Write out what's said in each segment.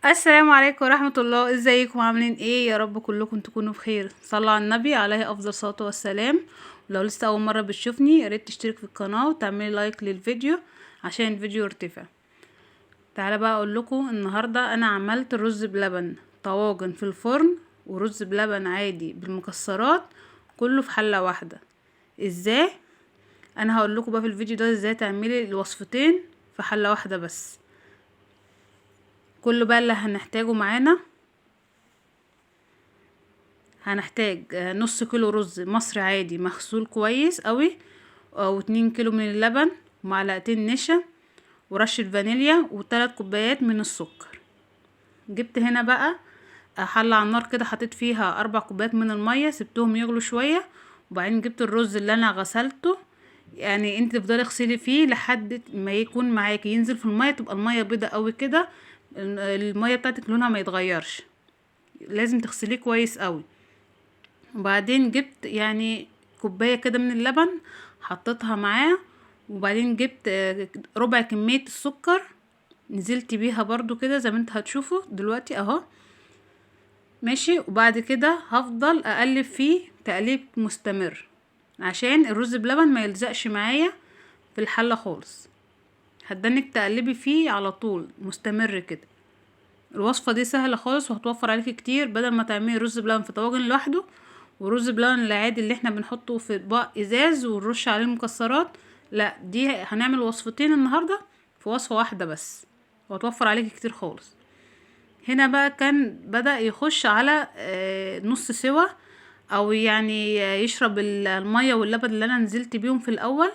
السلام عليكم ورحمة الله. ازيكم عاملين ايه؟ يا رب كلكم تكونوا بخير. صلوا على النبي عليه افضل الصلاة والسلام. ولو لسه اول مرة بتشوفني يا ريت تشترك في القناة وتعملي لايك للفيديو عشان الفيديو يرتفع. تعالى بقى اقول لكم النهاردة انا عملت الرز بلبن طواجن في الفرن ورز بلبن عادي بالمكسرات، كله في حلة واحدة. ازاي؟ انا هقول لكم بقى في الفيديو ده ازاي تعملي الوصفتين في حلة واحدة بس. كله بقى اللي هنحتاجه معانا، هنحتاج نص كيلو رز مصري عادي مغسول كويس قوي، او 2 كيلو من اللبن، ومعلقتين نشا، ورشة فانيليا، و3 كوبايات من السكر. جبت هنا بقى حلة على النار كده، حطيت فيها 4 كوبايات من المية، سبتهم يغلوا شوية. وبعدين جبت الرز اللي انا غسلته، يعني انت تفضلي اغسلي فيه لحد ما يكون معاكي ينزل في المية، تبقى المية بيضة قوي كده، المية بتاعتك لونها ما يتغيرش، لازم تغسليه كويس قوي. وبعدين جبت يعني كوباية كده من اللبن حطيتها معاه. وبعدين جبت ربع كمية السكر، نزلت بيها برضو كده زي ما انت هتشوفوا دلوقتي اهو. ماشي. وبعد كده هفضل اقلب فيه تقليب مستمر عشان الرز بلبن ما يلزقش معايا في الحلة خالص. هتدنك تقلبي فيه على طول مستمر كده. الوصفة دي سهلة خالص وهتوفر عليكي كتير، بدل ما تعملي رز بلبن في طواجن لوحده ورز بلبن العادي اللي احنا بنحطه في اطباق ازاز ونرش عليه المكسرات. لا، دي هنعمل وصفتين النهاردة في وصفة واحدة بس، وهتوفر عليكي كتير خالص. هنا بقى كان بدأ يخش على نص سوا، او يعني يشرب المية واللبن اللي انا نزلت بيهم في الاول.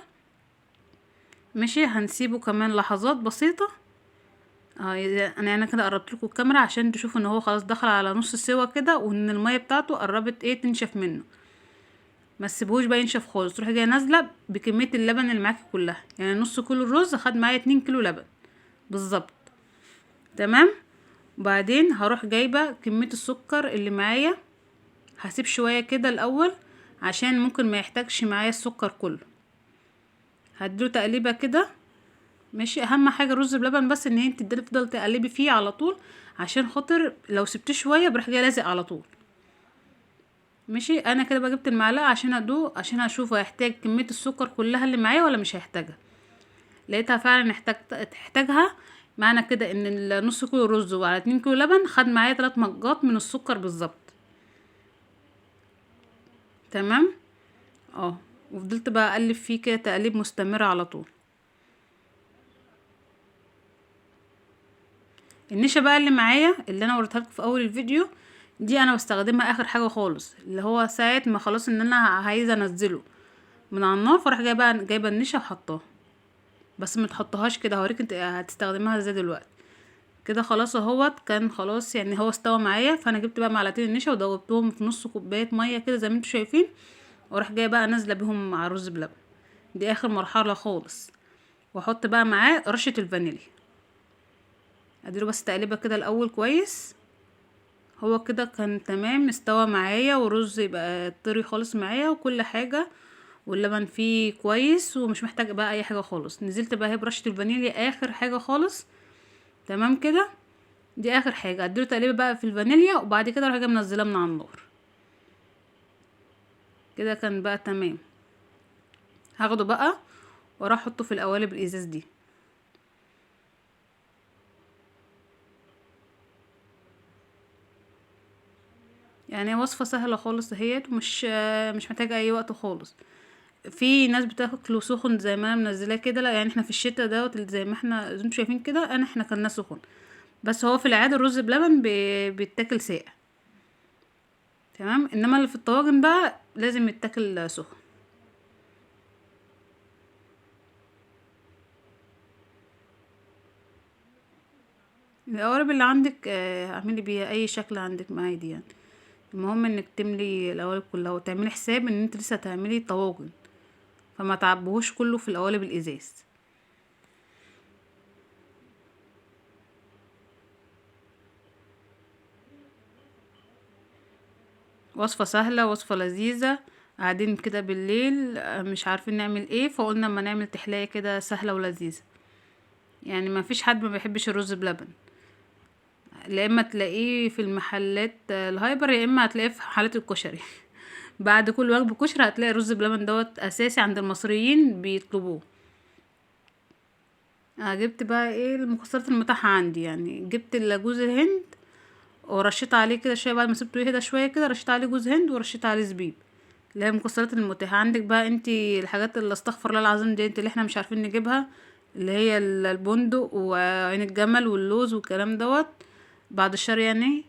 ماشي. هنسيبه كمان لحظات بسيطة. انا كده قربت لكم الكاميرا عشان تشوفوا ان هو خلاص دخل على نص سوا كده، وان الميه بتاعته قربت تنشف منه. ما تسيبوش بقى ينشف خالص، تروحي جايه نازله بكميه اللبن اللي معاكي كلها، يعني نص كيلو الرز خد معايا 2 كيلو لبن بالظبط. تمام. وبعدين هروح جايبه كميه السكر اللي معايا، هسيب شويه كده الاول عشان ممكن ما يحتاجش معايا السكر كله. هديله تقليبه كده. ماشي. اهم حاجه الرز بلبن بس ان انت تفضل تقلبي فيه على طول، عشان خاطر لو سبتيه شويه بروح جاي لازق على طول. ماشي. انا كده بقى جبت المعلقه عشان ادوق، عشان اشوف هيحتاج كميه السكر كلها اللي معايا ولا مش هيحتاجها. لقيتها فعلا تحتاجها. معنى كده ان النص كيلو رز وعلى 2 كيلو لبن خد معايا 3 مجات من السكر بالظبط. تمام. اه. وفضلت بقى اقلب فيه كده تقليب مستمر على طول. النشا بقى اللي معايا اللي انا وريتها لكم في اول الفيديو، دي انا بستخدمها اخر حاجه خالص، اللي هو ساعه ما خلاص ان انا عايزه انزله من على النار، فراح جايبه النشا وحطاه. بس ما تحطهاش كده، هوريك انت هتستخدمها ازاي دلوقتي. كده خلاص اهوت، كان خلاص يعني هو استوى معايا، فانا جبت بقى معلقتين النشا ودوبتهم في نص كوبايه ميه كده زي ما انتم شايفين، واروح جايه بقى نازله بيهم مع الرز بلبن. دي اخر مرحله خالص. واحط بقى معاه رشه الفانيليا، اديله بس تقليبه كده الاول كويس. هو كده كان تمام استوى معايا، والرز يبقى طري خالص معايا وكل حاجه، واللبن فيه كويس ومش محتاج بقى اي حاجه خالص. نزلت بقى هي برشه الفانيليا اخر حاجه خالص. تمام كده. دي اخر حاجه، اديله تقليبه بقى في الفانيليا، وبعد كده اروح جايه منزلاه من على النار. كده كان بقى تمام. هاخده بقى واروح احطه في القوالب الازاز دي. يعني وصفه سهله خالص اهيت، ومش مش محتاجه اي وقت خالص. في ناس بتاكله سخن زي ما انا منزلاه كده، لا يعني احنا في الشتاء دوت زي ما احنا انتوا شايفين كده، احنا كلناه سخن. بس هو في العاده الرز بلبن بيتاكل ساقع. تمام. انما اللي في الطواجن بقى لازم يتاكل سخن. القوالب اللي عندك اعملي بيها اي شكل عندك عادي يعني. المهم انك تملي القوالب كلها، وتعملي حساب ان انت لسه هتعملي طواجن، فما تعبهوش كله في القوالب الازاز. وصفة سهلة، وصفة لذيذة. قاعدين كده بالليل مش عارفين نعمل ايه، فقلنا اما نعمل تحلية كده سهلة ولذيذة. يعني ما فيش حد ما بيحبش الرز بلبن. لا اما تلاقيه في المحلات الهايبر، يا اما هتلاقيه في محلات الكشري. بعد كل وجبة كشري هتلاقي رز بلبن دوت اساسي عند المصريين بيطلبوه. جبت بقى ايه المكسرات المتاحة عندي، يعني جبت جوز الهند ورشيت عليه كده شويه، بعد ما سبته يهدى شويه كده رشيت عليه جوز هند ورشيت عليه زبيب، اللي هي المكسرات المتاحه عندك. بقى انتي الحاجات اللي استغفر الله العظيم دي انت اللي احنا مش عارفين نجيبها، اللي هي البندق وعين الجمل واللوز والكلام دوت، بعد الشر يعني.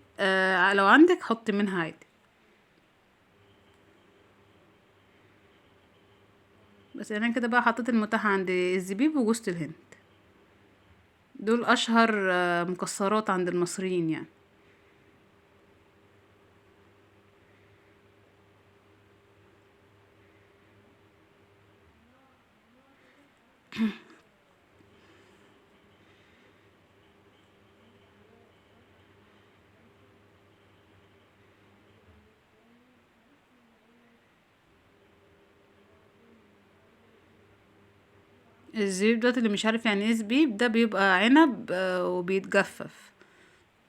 لو عندك حطي منها عادي. بس انا كده بقى حطيت المتاح عندي الزبيب وجوز الهند، دول اشهر مكسرات عند المصريين يعني. الزبيب دوت اللي مش عارف يعني ايه زبيب، ده بيبقى عنب وبيتجفف،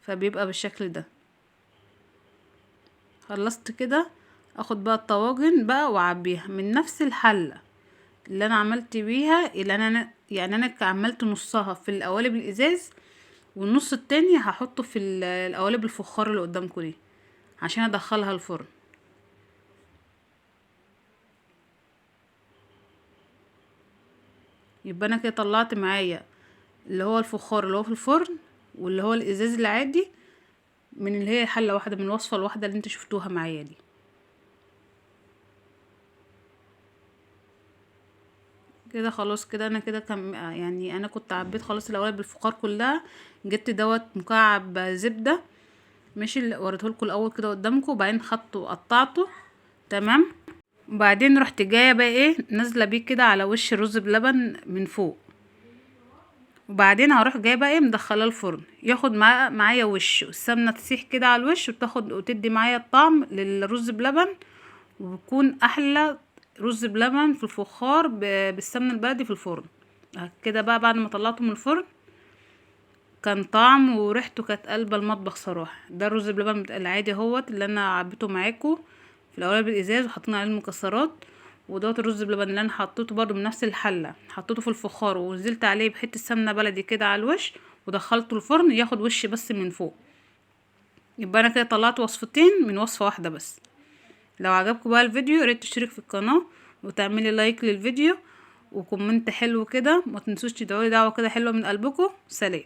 فبيبقى بالشكل ده. خلصت كده، اخد بقى الطواجن بقى واعبيها من نفس الحلة اللي انا عملت بيها، اللي انا يعني انا عملت نصها في القوالب الازاز، والنص التاني هحطه في القوالب الفخار اللي قدامكم دي عشان ادخلها الفرن. يبقى انا كده طلعت معايا اللي هو الفخار اللي هو في الفرن، واللي هو الازاز العادي، من اللي هي حلة واحدة، من الوصفة الواحدة اللي انت شفتوها معايا دي. كده خلاص كده انا كده كم يعني انا كنت عبيت خلاص القوالب بالفخار كلها. جبت دوت مكعب زبدة، ماشي، اللي وريتهولكوا الاول كده قدامكم، وبعدين خدته وقطعته تمام. وبعدين رحت جايه بقى ايه نازله بيه كده على وش الرز بلبن من فوق، وبعدين هروح جايه بقى ايه مدخلاه الفرن ياخد معايا وش، والسمنه تسيح كده على الوش وتاخد وتدي معايا الطعم للرز بلبن، وبيكون احلى رز بلبن في الفخار بالسمنه البلدي في الفرن. كده بقى بعد ما طلعته من الفرن كان طعم وريحته كانت قلبة المطبخ صراحة. ده الرز بلبن العادي اهوت اللي انا عبيته معاكم في القوالب الازاز وحطينا عليه المكسرات، ودوت الرز بلبن اللي انا حطيته برضو من نفس الحله، حطيته في الفخار ونزلت عليه بحته سمنه بلدي كده على الوش، ودخلته الفرن ياخد وش بس من فوق. يبقى انا كده طلعت وصفتين من وصفه واحده بس. لو عجبكم بقى الفيديو يا ريت تشترك في القناه وتعملي لايك للفيديو وكومنت حلو كده، ما تنسوش تدعوا لي دعوه كده حلوه من قلبكم. سلام.